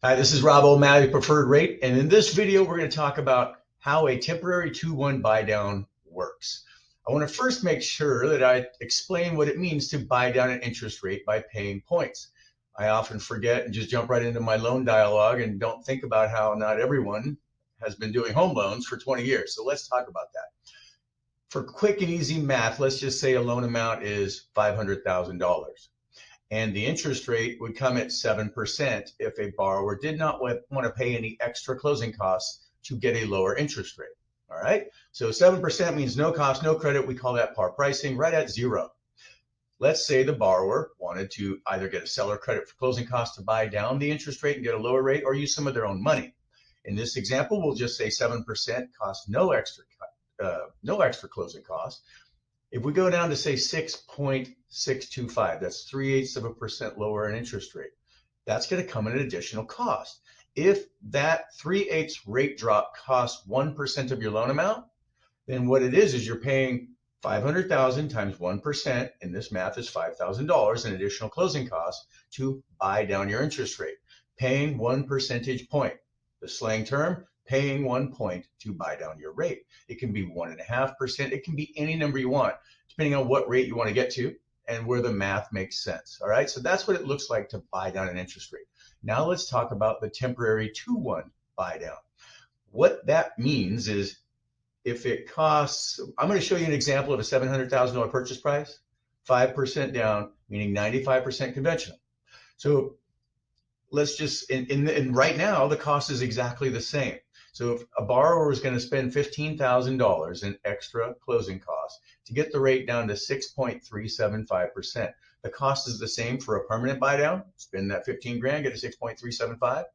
Hi, this is Rob O'Malley, Preferred Rate, and in this video, we're going to talk about how a temporary 2-1 buy down works. I want to first make sure that I explain what it means to buy down an interest rate by paying points. I often forget and just jump right into my loan dialogue and don't think about how not everyone has been doing home loans for 20 years. So let's talk about that. For quick and easy math, let's just say a loan amount is $500,000. And the interest rate would come at 7% if a borrower did not want to pay any extra closing costs to get a lower interest rate. All right, so 7% means no cost, no credit. We call that par pricing, right at zero. Let's say the borrower wanted to either get a seller credit for closing costs to buy down the interest rate and get a lower rate, or use some of their own money. In this example, we'll just say 7% costs no extra closing costs. If we go down to say 6.625, that's 3/8% lower in interest rate. That's going to come at an additional cost. If that 3/8 rate drop costs 1% of your loan amount, then what it is you're paying 500,000 times 1%, and this math is $5,000 in additional closing costs to buy down your interest rate, paying 1 percentage point. The slang term, paying 1 point to buy down your rate. It can be 1.5%. It can be any number you want, depending on what rate you want to get to and where the math makes sense. All right, so that's what it looks like to buy down an interest rate. Now let's talk about the temporary 2-1 buy down. What that means is if it costs, I'm going to show you an example of a $700,000 purchase price, 5% down, meaning 95% conventional. So let's just, and right now, the cost is exactly the same. So if a borrower is going to spend $15,000 in extra closing costs to get the rate down to 6.375%, the cost is the same for a permanent buy down, spend that 15 grand, get a 6.375,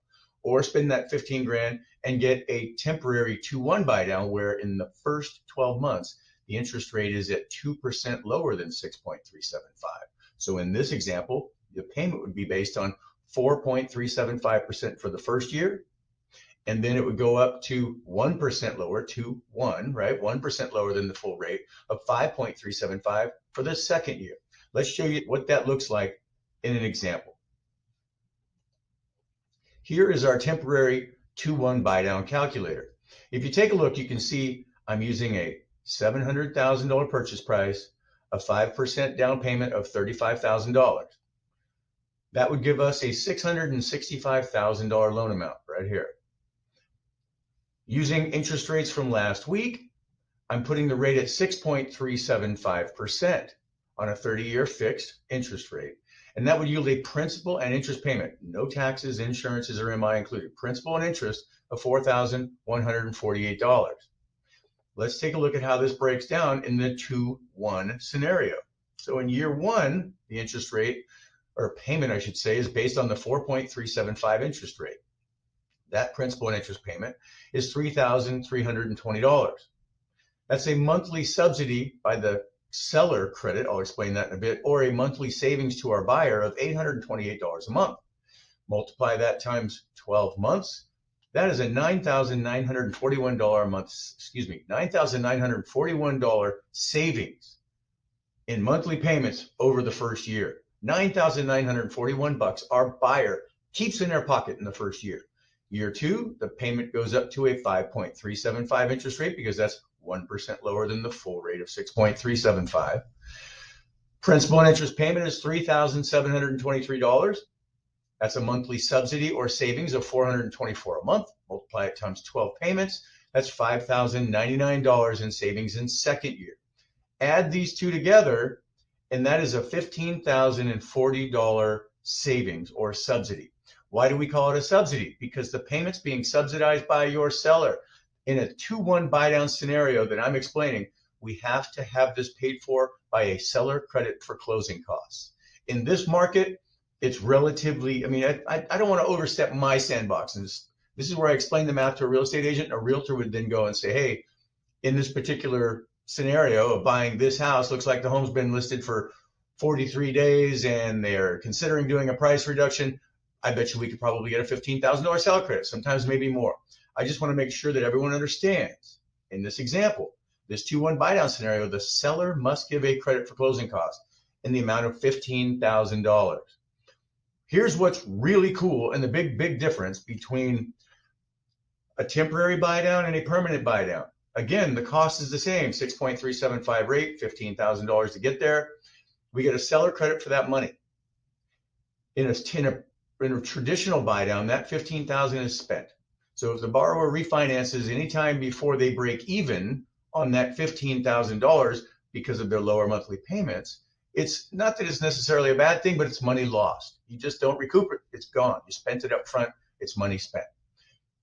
or spend that 15 grand and get a temporary 2-1 buy down where in the first 12 months, the interest rate is at 2% lower than 6.375. So in this example, the payment would be based on 4.375% for the first year, and then it would go up to 1% lower to 1, right? 1% lower than the full rate of 5.375 for the second year. Let's show you what that looks like in an example. Here is our temporary 2-1 buy down calculator. If you take a look, you can see I'm using a $700,000 purchase price, a 5% down payment of $35,000. That would give us a $665,000 loan amount right here. Using interest rates from last week, I'm putting the rate at 6.375% on a 30-year fixed interest rate. And that would yield a principal and interest payment, no taxes, insurances, or MI included, principal and interest of $4,148. Let's take a look at how this breaks down in the 2-1 scenario. So in year one, the interest rate, or payment I should say, is based on the 4.375 interest rate. That principal and interest payment is $3,320. That's a monthly subsidy by the seller credit, I'll explain that in a bit, or a monthly savings to our buyer of $828 a month. Multiply that times 12 months, that is a $9,941 a month, $9,941 savings in monthly payments over the first year. $9,941 our buyer keeps in their pocket in the first year. Year two, the payment goes up to a 5.375 interest rate because that's 1% lower than the full rate of 6.375. Principal and interest payment is $3,723. That's a monthly subsidy or savings of $424 a month. Multiply it times 12 payments. That's $5,099 in savings in second year. Add these two together, and that is a $15,040 savings or subsidy. Why do we call it a subsidy? Because the payment's being subsidized by your seller. In a 2-1 buy down scenario that I'm explaining, we have to have this paid for by a seller credit for closing costs. In this market, it's relatively, I don't want to overstep my sandbox. And this is where I explain the math to a real estate agent. A realtor would then go and say, hey, in this particular scenario of buying this house, looks like the home's been listed for 43 days and they're considering doing a price reduction. I bet you we could probably get a $15,000 seller credit, sometimes maybe more. I just want to make sure that everyone understands in this example, this 2-1 buy down scenario, the seller must give a credit for closing costs in the amount of $15,000. Here's what's really cool and the big difference between a temporary buy down and a permanent buy down. Again, the cost is the same, 6.375 rate, $15,000 to get there. We get a seller credit for that money. In a traditional buy down, that $15,000 is spent. So if the borrower refinances anytime before they break even on that $15,000 because of their lower monthly payments, it's not that it's necessarily a bad thing, but it's money lost. You just don't recoup it. It's gone. You spent it up front. It's money spent.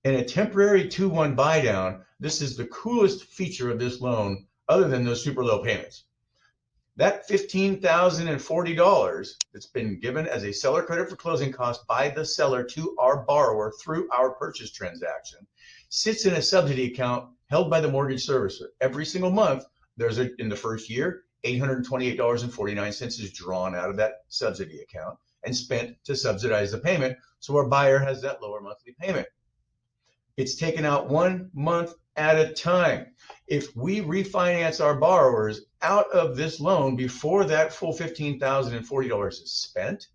In a temporary 2-1 buy down, this is the coolest feature of this loan other than those super low payments. That $15,040 that's been given as a seller credit for closing costs by the seller to our borrower through our purchase transaction sits in a subsidy account held by the mortgage servicer. Every single month, in the first year, $828.49 is drawn out of that subsidy account and spent to subsidize the payment, so our buyer has that lower monthly payment. It's taken out 1 month at a time. If we refinance our borrowers out of this loan before that full $15,040 is spent,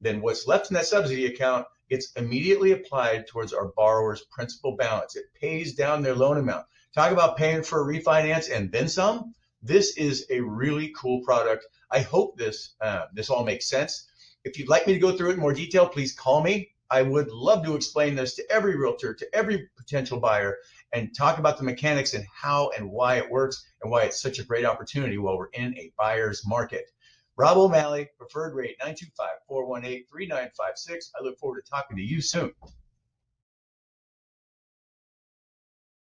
then what's left in that subsidy account gets immediately applied towards our borrower's principal balance. It pays down their loan amount. Talk about paying for a refinance and then some. This is a really cool product. I hope this all makes sense. If you'd like me to go through it in more detail, please call me. I would love to explain this to every realtor, to every potential buyer, and talk about the mechanics and how and why it works and why it's such a great opportunity while we're in a buyer's market. Rob O'Malley, preferred rate 925-418-3956. I look forward to talking to you soon.